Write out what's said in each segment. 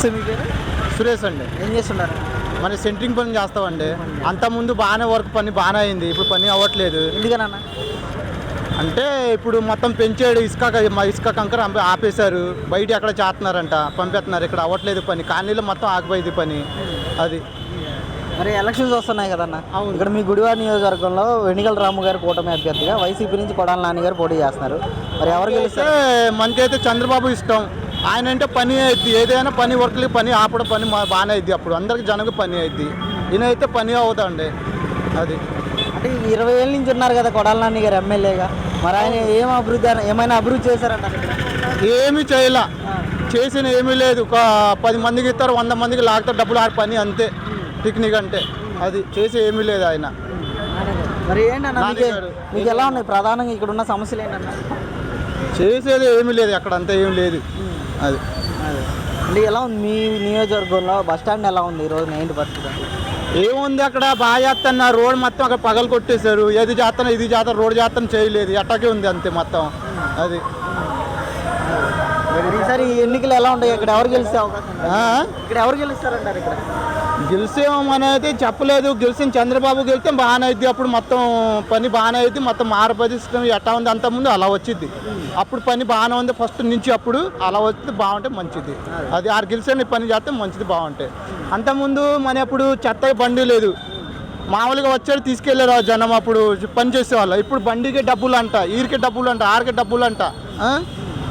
మీ పేరు? సురేష్ అండి. ఏం చేస్తున్నారు? మరి సెంట్రింగ్ పని చేస్తామండి. అంతకుముందు బాగానే వర్క్ పని బాగానే అయింది, ఇప్పుడు పని అవ్వట్లేదు. ఎందుకనన్నా? అంటే ఇప్పుడు మొత్తం పెంచాడు, ఇసుక కంకర ఆపేశారు, బయట ఎక్కడ చేస్తున్నారంట, పంపిస్తున్నారు, ఇక్కడ అవ్వట్లేదు పని, కాలనీలో మొత్తం ఆగిపోయింది పని. అది మరి ఎలక్షన్స్ వస్తున్నాయి కదన్న, ఇక్కడ మీ గుడివాడ నియోజకవర్గంలో వెనిగల రాము గారు కూటమి అభ్యర్థిగా వైసీపీ నుంచి కొడాల నాని గారు పోటీ చేస్తున్నారు. మరి ఎవరు గెలిస్తే? మనకైతే చంద్రబాబు ఇష్టం. ఆయన అంటే పని అయింది, ఏదైనా పని వర్క్లకి పని ఆపడం పని బాగానే అయింది, అప్పుడు అందరికి జనకు పని అయింది. ఈయన అయితే పని అవుతాండి. అది అంటే 20 ఏళ్ళ నుంచి ఉన్నారు కదా కొడాల నాని గారు ఎమ్మెల్యేగా, మరి ఆయన ఏమైనా అభివృద్ధి చేశారంట? ఏమీ చేయలే, చేసిన ఏమీ లేదు. ఒక 10 మందికి ఇస్తారు, 100 మందికి లాగుతారు, డబ్బులు ఆడి పని అంతే. టెక్నిక్ అంటే అది చేసి ఏమీ లేదు ఆయన. మరి ఏంటన్నా మీకు ఎలా ఉన్నాయి ప్రధానంగా ఇక్కడ ఉన్న సమస్యలు ఏంటన్నా? చేసేది ఏమీ లేదు, అక్కడ అంతా ఏం లేదు. అది అంటే ఎలా ఉంది మీ నియోజకవర్గంలో బస్ స్టాండ్ ఎలా ఉంది ఈరోజు నైట్ పరిస్థితి? ఏముంది, అక్కడ బాగా చేస్తున్నారు, రోడ్ మొత్తం అక్కడ పగలు కొట్టేశారు, ఏది చేస్తాను ఇది చేస్తాను, రోడ్ చేస్తాను చేయలేదు, ఎట్టకే ఉంది అంతే మొత్తం. అది ఈసారి ఎన్నికలు ఎలా ఉంటాయి? ఇక్కడ ఎవరు గెలిస్తే అవకాశం? ఇక్కడ ఎవరు గెలుస్తారంటారు? ఇక్కడ గెలిచేమనైతే చెప్పలేదు. గెలిచిన చంద్రబాబు గెలిస్తే బాగానే అయింది, అప్పుడు మొత్తం పని బాగానే అయింది, మొత్తం ఆంధ్రప్రదేశ్ ఎట్టా ఉంది అంతకుముందు అలా వచ్చింది. అప్పుడు పని బాగానే ఉంది ఫస్ట్ నుంచి, అప్పుడు అలా వస్తే బాగుంటే మంచిది. అది ఆరు గెలిచిన పని చేస్తే మంచిది, బాగుంటాయి. అంతకుముందు మన అప్పుడు చెత్త బండి లేదు, మామూలుగా వచ్చాడు తీసుకెళ్ళారు జనం, అప్పుడు పని చేసేవాళ్ళు. ఇప్పుడు బండికి డబ్బులు అంట, ఈరికి డబ్బులు అంట, ఆరికి డబ్బులు అంట,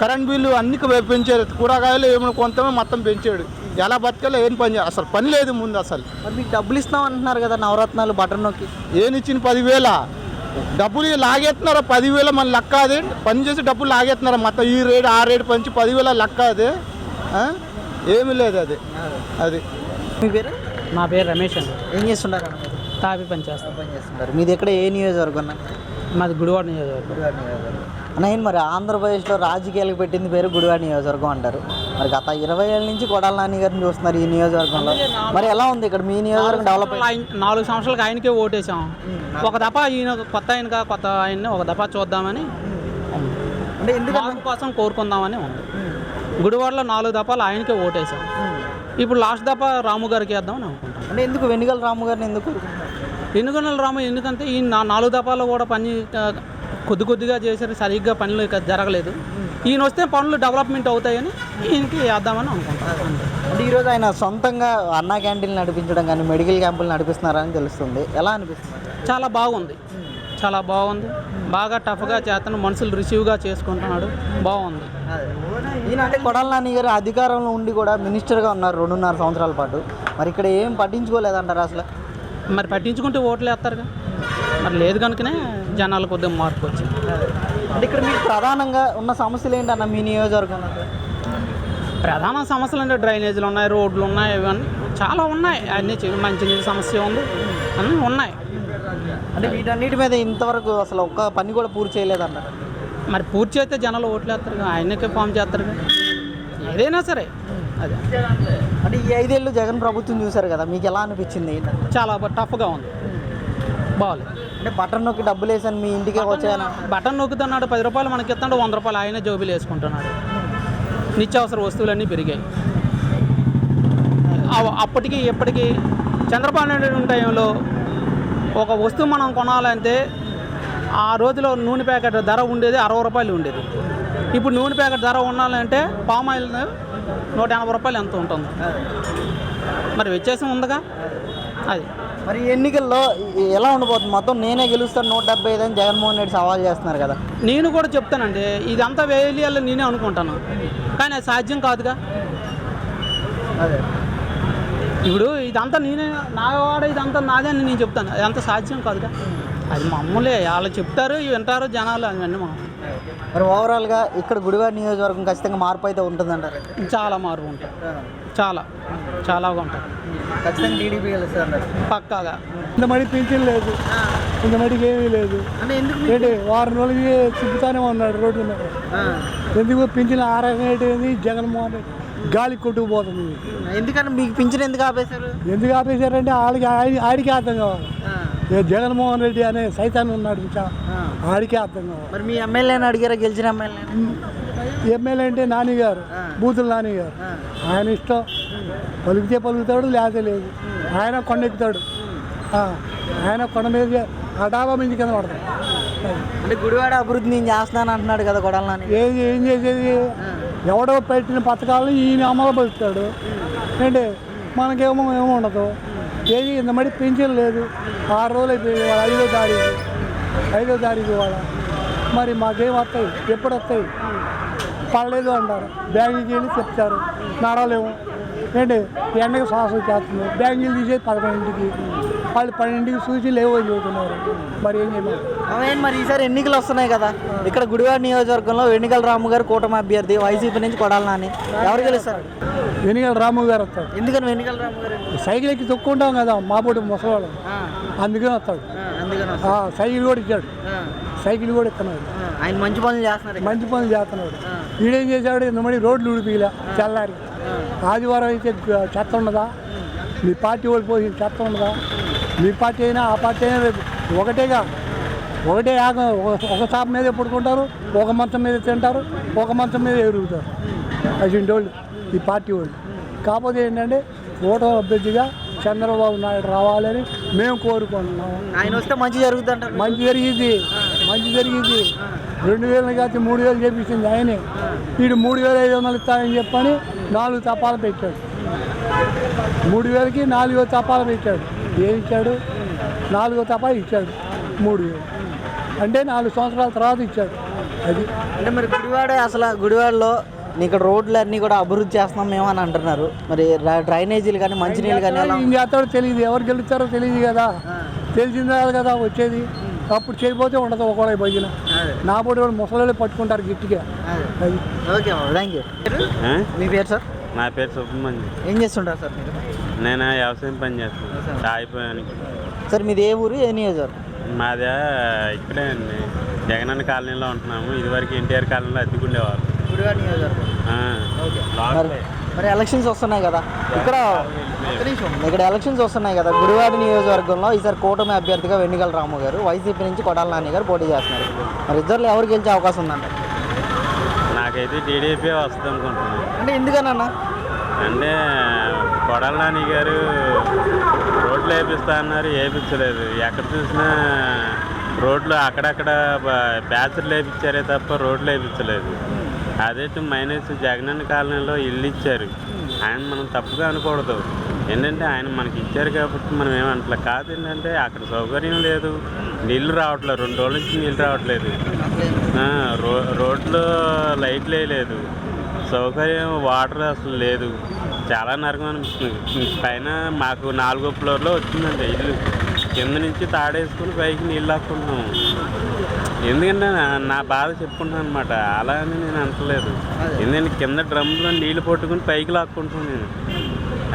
కరెంట్ బిల్లు అన్ని పెంచారు, కూరగాయలు ఏమైనా కొంతమే మొత్తం పెంచాడు. ఎలా బతకాలో ఏం పని అసలు పని లేదు ముందు అసలు. మరి మీకు డబ్బులు ఇస్తాం అంటున్నారు కదా, నవరత్నాలు బటన్ నొక్కి ఇచ్చిన 10,000 డబ్బులు లాగేస్తున్నారు. 10,000 మన లెక్క, అది పని చేసి డబ్బులు లాగేస్తున్నారు మొత్తం. ఈ రేటు ఆ రేటు పంచి 10,000 లెక్క, అది ఏమీ లేదు. అది మీ పేరు? నా పేరు రమేష్ అండి. ఏం చేస్తుంటారు? తాపి పని చేస్తున్నారు. మీది ఎక్కడ, ఏ నియోజకవర్గం? మాది గుడివాడ నియోజకవర్గం. అన్న మరి ఆంధ్రప్రదేశ్లో రాజకీయాలకు పెట్టింది పేరు గుడివాడ నియోజకవర్గం అంటారు. మరి గత 20 ఏళ్ళ నుంచి కొడాల నాని గారిని చూస్తున్నారు ఈ నియోజకవర్గంలో. మరి ఎలా ఉంది ఇక్కడ మీ నియోజకవర్గం డెవలప్? 4 సంవత్సరాలకు ఆయనకే ఓటేసాం. ఒక దఫా ఈయన కొత్త ఆయన్ని ఒక దఫా చూద్దామని, అంటే ఎందుకు కోసం కోరుకుందామని ఉంది. గుడివాడలో 4 దఫాలు ఆయనకే ఓటేసాం. ఇప్పుడు లాస్ట్ దఫా రాము గారికి వేద్దామని అనుకుంటాం. అంటే ఎందుకు వెనిగల రాము గారిని ఎందుకు? వెనుగల రాము ఎందుకంటే ఈ 4 దఫాలో కూడా పని కొద్దిగా చేశారు, సరిగ్గా పనులు జరగలేదు. ఈయన వస్తే పనులు డెవలప్మెంట్ అవుతాయని ఈయనకి వేద్దామని అనుకుంటాను. అంటే ఈరోజు ఆయన సొంతంగా అన్నా క్యాంటీన్లు నడిపించడం కానీ మెడికల్ క్యాంపులు నడిపిస్తున్నారని తెలుస్తుంది. ఎలా అనిపిస్తుంది? చాలా బాగుంది, బాగా టఫ్గా చేస్తాను, మనుషులు రిసీవ్గా చేసుకుంటున్నాడు, బాగుంది. ఈయన అంటే కొడాల నాని గారు అధికారంలో ఉండి కూడా మినిస్టర్గా ఉన్నారు 2.5 సంవత్సరాల పాటు. మరి ఇక్కడ ఏం పట్టించుకోలేదంటారు అసలు? మరి పట్టించుకుంటే ఓట్లు వేస్తారుగా, మరి లేదు కనుకనే జనాలు కొద్దిగా మార్పు వచ్చింది. అంటే ఇక్కడ మీకు ప్రధానంగా ఉన్న సమస్యలు ఏంటన్న మీ నియోజకవర్గంలో? ప్రధాన సమస్యలు అంటే డ్రైనేజీలు ఉన్నాయి, రోడ్లు ఉన్నాయి, ఇవన్నీ చాలా ఉన్నాయి. అన్నీ మంచినీటి సమస్య ఉంది, అన్నీ ఉన్నాయి. అంటే వీటన్నిటి మీద ఇంతవరకు అసలు ఒక్క పని కూడా పూర్తి చేయలేదంట. మరి పూర్తి చేస్తే జనాలు ఓట్లు వేస్తారుగా, ఆయనకే ఫామ్ చేస్తారుగా, ఏదైనా సరే. అదే అంటే ఈ 5 ఏళ్ళు జగన్ ప్రభుత్వం చూశారు కదా, మీకు ఎలా అనిపించింది? చాలా టఫ్గా ఉంది, బాగాలేదు. అంటే బటన్ నొక్కి డబ్బులు వేసాను మీ ఇంటికే వచ్చాయన. బటన్ నొక్కుతున్నాడు, 10 రూపాయలు మనకి ఇస్తాడు, 100 రూపాయలు ఆయనే జోబీలు వేసుకుంటున్నాడు. నిత్యావసర వస్తువులన్నీ పెరిగాయి. అప్పటికి ఇప్పటికీ చంద్రబాబు నాయుడు టైంలో ఒక వస్తువు మనం కొనాలంటే ఆ రోజులో నూనె ప్యాకెట్ ధర ఉండేది 60 రూపాయలు ఉండేది. ఇప్పుడు నూనె ప్యాకెట్ ధర ఉండాలంటే పామ్ ఆయిల్ 180 రూపాయలు ఎంత ఉంటుంది. మరి వ్యత్యాసం ఉందిగా. అది మరి ఎన్నికల్లో ఎలా ఉండబోతుంది? మొత్తం నేనే గెలుస్తాను 175 అని జగన్మోహన్ రెడ్డి సవాల్ చేస్తున్నారు కదా. నేను కూడా చెప్తానండి, ఇదంతా వేయాలి నేనే అనుకుంటాను, కానీ అది సాధ్యం కాదుగా. అదే ఇప్పుడు ఇదంతా నేనే నావాడ, ఇదంతా నాదే అని నేను చెప్తాను, అదంతా సాధ్యం కాదుగా. అది మామూలే, వాళ్ళు చెప్తారు, వింటారు జనాలు, అవన్నీ మరి ఓవరాల్గా ఇక్కడ గుడివాడ నియోజకవర్గం ఖచ్చితంగా మార్పు అయితే ఉంటుందంటారు? చాలా మార్పు ఉంటుంది, చాలా ఉంటుంది. ఖచ్చితంగా టీడీపీ గెలుస్తారు పక్కాగా. ఇంతమడి పింఛన్ లేదు, ఇంతమడికి ఏమీ లేదు. అంటే ఎందుకు ఏంటి వారం రోజులకి తిప్పుతానే ఉన్నాడు రోడ్డు మీద. ఎందుకు పింఛన్ ఆరేది జగన్మోహన్ రెడ్డి గాలి కొట్టుకుపోతుంది. ఎందుకని మీకు పింఛన్ ఎందుకు ఆపేశారు? ఎందుకు ఆపేశారంటే ఆడికి అర్థం కావాలి. జగన్మోహన్ రెడ్డి అనే సైతాన్ని ఉన్నాడు, ఆడికే అర్థం కావాలి. మరి మీ ఎమ్మెల్యేని అడిగారా, గెలిచిన ఎమ్మెల్యే? ఎమ్మెల్యే అంటే నాని గారు, బూతుల నాని గారు, ఆయన ఇష్టం. పలుకుతే పలుకుతాడు, లేకపోతే లేదు. ఆయన కొండ ఎక్కుతాడు, ఆయన కొండ మీద ఆ డాబా మీద కింద పడతాడు. అంటే గుడివాడ అభివృద్ధి నేను చేస్తున్నాను అంటున్నాడు కదా కొడాలని. ఏం చేసేది? ఎవడో పెట్టిన పథకాలను ఈయన అమలు పరుస్తాడు ఏంటి, మనకేమో ఏమో ఉండదు. ఏది ఇంత మడి పెన్షన్ లేదు, 6 రోజులు అయిపోయింది, 5వ తారీఖు వాళ్ళ. మరి మాకేం వస్తాయి, ఎప్పుడు వస్తాయి? పడలేదు అంటారు, బ్యాంకుకి వెళ్ళి చెప్తారు, నడవలేము ఏంటి, ఎండకి శ్వాస చేస్తుంది. బ్యాంకులు తీసేది 11ంటికి, వాళ్ళు 12ంటికి చూసి లేవో చెబుతున్నారు. మరి ఏం చేయలేదు. మరి ఈసారి ఎన్నికలు వస్తున్నాయి కదా, ఇక్కడ గుడివాడ నియోజకవర్గంలో వెనిగల రాము గారు కూటమి అభ్యర్థి, వైసీపీ నుంచి కొడాలని. ఎవరు గెలుస్తారు? వెనిగల రాము గారు వస్తాడు. ఎందుకని వెనిగల రాము గారు? సైకిల్ ఎక్కి తొక్కుంటాం కదా మాపోటి ముసలివాళ్ళు, అందుకని వస్తాడు. సైకిల్ కూడా ఇచ్చాడు, సైకిల్ కూడా ఇస్తున్నాడు. ఆయన మంచి పనులు చేస్తున్నారు, మంచి పనులు చేస్తున్నాడు. వీడేం చేశాడు? ఇంతమడి రోడ్లు ఉడిపిలా తెల్లారి. ఆదివారం అయితే చెత్త ఉండదా? మీ పార్టీ ఓడిపోయి చెత్త ఉండదా? మీ పార్టీ అయినా ఆ పార్టీ అయినా రేపు ఒకటేగా, ఒకటే ఒక చాప మీద పడుకుంటారు, ఒక మంచం మీద తింటారు, ఒక మంచం మీద ఎరుగుతారు. అటువంటి వాళ్ళు ఈ పార్టీ వాళ్ళు. కాకపోతే ఏంటంటే ఓటమి అభ్యర్థిగా చంద్రబాబు నాయుడు రావాలని మేము కోరుకుంటున్నాము. ఆయన వస్తే మంచి జరుగుతుంది అంటారు. మంచి జరిగింది, మంచి జరిగింది. 2000 కాదు 3000 చేపించింది ఆయనే. వీడు 3500 ఇస్తానని చెప్పని 4 తపాలు పెట్టాడు. 3000కి 4 తపాలు పెట్టాడు. ఏం ఇచ్చాడు? 4 తపాలు ఇచ్చాడు 3000. అంటే 4 సంవత్సరాల తర్వాత ఇచ్చాడు. అది అంటే మరి గుడివాడ, అసలు గుడివాడలో ఇక్కడ రోడ్లు అన్నీ కూడా అభివృద్ధి చేస్తున్నాం మేము అని అంటున్నారు. మరి డ్రైనేజీలు కానీ మంచినీళ్ళు కానీ ఏం చేస్తాడో తెలియదు, ఎవరు గెలుస్తారో తెలియదు కదా. తెలిసిందే కదా వచ్చేది. అప్పుడు చేయకపోతే ఉండదు ఒకవేళ భజన. నా పోటీ వాళ్ళు ముసలి పట్టుకుంటారు గట్టిగా. అది ఓకే, థ్యాంక్ యూ. మీ పేరు సార్? నా పేరు సుబ్రహ్మణ్యం. ఏం చేస్తుంటారు సార్ మీరు? నేను వ్యవసాయం పని చేస్తాను, అయిపోయాను. సార్ మీది ఏ ఊరు, ఏ నియోజకవర్గం? మాది ఇక్కడే అండి, జగనన్న కాలనీలో ఉంటున్నాము. ఇదివరకు ఎన్టీఆర్ కాలనీలో అద్దెకుండేవారు. గుడివాడ నియోజకవర్గం. మరి ఎలక్షన్స్ వస్తున్నాయి కదా ఇక్కడ, ఇక్కడ ఎలక్షన్స్ వస్తున్నాయి కదా గుడివాడ నియోజకవర్గంలో. ఈసారి కూటమి అభ్యర్థిగా వెనిగల రాము గారు, వైసీపీ నుంచి కొడాల నాని గారు పోటీ చేస్తున్నారు. మరి ఇద్దరు ఎవరు గెలిచే అవకాశం ఉందంట? నాకైతే టీడీపీ వస్తుంది అనుకుంటున్నాను. అంటే ఎందుకన్నా? అంటే కొడాల నాని గారు రోడ్లు వేపిస్తా అన్నారు, వేయించలేదు. ఎక్కడ చూసినా రోడ్లు అక్కడక్కడ బ్యాచర్లు వేయించారే తప్ప రోడ్లు వేయించలేదు. అదే మైనస్ జగనన్న కాలనీలో ఇల్లు ఇచ్చారు. ఆయన మనం తప్పుగా అనకూడదు, ఏంటంటే ఆయన మనకి ఇచ్చారు కాబట్టి మనం ఏమంటలే. కాదు ఏంటంటే అక్కడ సౌకర్యం లేదు, నీళ్ళు రావట్లేదు, 2 రోజుల నుంచి నీళ్ళు రావట్లేదు. రోడ్లు లైట్లు వేయలేదు, సౌకర్యం వాటర్ అసలు లేదు. చాలా నరకం అనిపిస్తుంది. పైన మాకు 4వ ఫ్లోర్లో వచ్చిందండి ఇల్లు, కింద నుంచి తాడేసుకుని పైకి నీళ్ళు లాక్కుంటున్నాము. ఎందుకంటే నా బాధ చెప్పుకుంటాను అనమాట. అలా అని నేను అనట్లేదు, ఎందుకంటే కింద డ్రమ్లో నీళ్ళు పట్టుకుని పైకి లాక్కుంటాను నేను.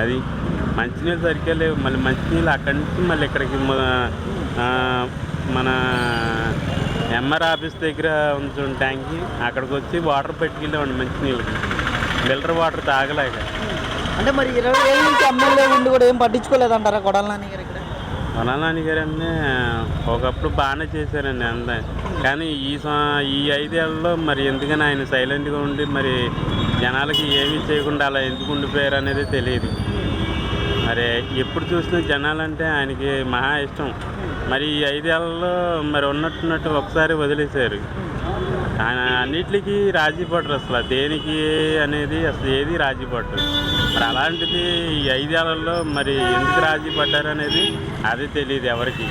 అది మంచినీళ్ళు సరిగ్గా లేవు. మళ్ళీ మంచినీళ్ళు అక్కడి నుంచి మళ్ళీ ఇక్కడికి మన ఎంఆర్ ఆఫీస్ దగ్గర ఉంచు ట్యాంక్కి, అక్కడికి వచ్చి వాటర్ పెట్టుకెళ్ళామండి మంచినీళ్ళకి, ఫిల్టర్ వాటర్ తాగలేక. అంటే మరి 20 ఏళ్ళ నుంచి ఎమ్మెల్యే ఉండి కూడా ఏం పట్టించుకోలేదంటారా కొడాల నాని గారు? ఇక్కడ కొడాల నాని గారు అంటే ఒకప్పుడు బాగానే చేశారండి అంతా, కానీ ఈ 5 ఏళ్ళలో మరి ఎందుకని ఆయన సైలెంట్గా ఉండి మరి జనాలకి ఏమీ చేయకుండా అలా ఎందుకు ఉండిపోయారు అనేది తెలియదు. మరి ఎప్పుడు చూసినా జనాలంటే ఆయనకి మహా ఇష్టం. మరి ఈ 5 ఏళ్ళలో మరి ఉన్నట్టున్నట్టు ఒకసారి వదిలేశారు. ఆయన అన్నిటికీ రాజీ పడరు, అసలు దేనికి అనేది అసలు ఏది రాజీ పడరు. మరి అలాంటిది ఈ 5 ఏళ్ళలో మరి ఎందుకు రాజీ పడ్డారు అనేది అది తెలియదు ఎవరికి.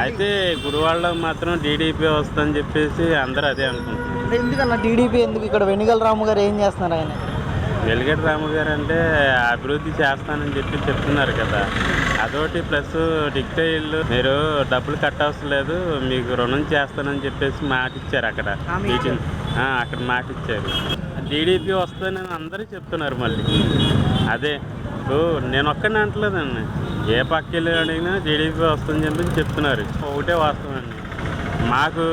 అయితే గుడివాడలో మాత్రం టీడీపీ వస్తుందని చెప్పేసి అందరూ అదే అనుకుంటున్నారు. ఎందుకన్నా టీడీపీ ఎందుకు? ఇక్కడ వెనిగల రాము గారు ఏం చేస్తున్నారు? ఆయన వెలిగడ్డ రాము గారు అంటే అభివృద్ధి చేస్తానని చెప్పి చెప్తున్నారు కదా, అదొకటి. ప్లస్ డిక్టైల్ మీరు డబ్బులు కట్టవసరం లేదు, మీకు రుణం చేస్తానని చెప్పేసి మాట ఇచ్చారు అక్కడ మీటింగ్. అక్కడ మాట ఇచ్చారు. టీడీపీ వస్తుందని అందరూ చెప్తున్నారు. మళ్ళీ అదే ఇప్పుడు నేను ఒక్కడిని అంటలేదండి, ఏ పక్కకి అడిగినా టీడీపీ వస్తుందని చెప్పి చెప్తున్నారు. ఒకటే వాస్తవం అండి, మాకు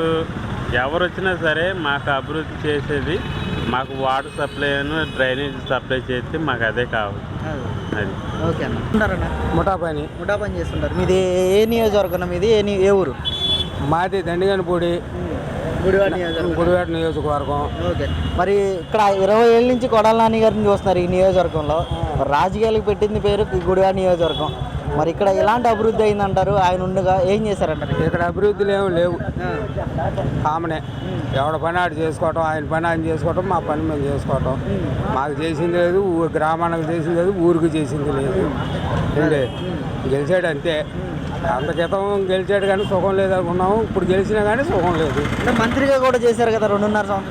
ఎవరు వచ్చినా సరే మాకు అభివృద్ధి చేసేది, మాకు వాటర్ సప్లై డ్రైనేజ్ సప్లై చేస్తే మాకు అదే కావాలి. అది ఓకే అన్న. ఉంటారన్న ముఠా పని చేస్తుంటారు. మీది ఏ నియోజకవర్గం? మీది ఏ ఊరు? మాది దండిగనపూడి. గుడివాడ నియోజకవర్గం. గుడివాడ నియోజకవర్గం. ఓకే. మరి ఇక్కడ 20 ఏళ్ళ నుంచి కొడాల నాని గారిని చూస్తున్నారు ఈ నియోజకవర్గంలో. మరి రాజకీయాలకు పెట్టింది పేరు గుడివాడ నియోజకవర్గం. మరి ఇక్కడ ఎలాంటి అభివృద్ధి అయిందంటారు? ఆయన ఉండగా ఏం చేశారంటారు? ఇక్కడ అభివృద్ధులు ఏమి లేవు, కామనే. ఎవడ పని ఆడు చేసుకోవటం, ఆయన పని ఆయన చేసుకోవటం, మా పని మేము చేసుకోవటం. మాకు చేసింది లేదు, గ్రామానికి చేసింది లేదు, ఊరికి చేసింది లేదు. ఏంటి గెలిచాడు అంతే. అంత క్రితం గెలిచాడు కానీ సుఖం లేదు అనుకున్నాము, ఇప్పుడు గెలిచినా కానీ సుఖం లేదు. మంత్రిగా కూడా చేశారు కదా 2.5 సంవత్సరాలు.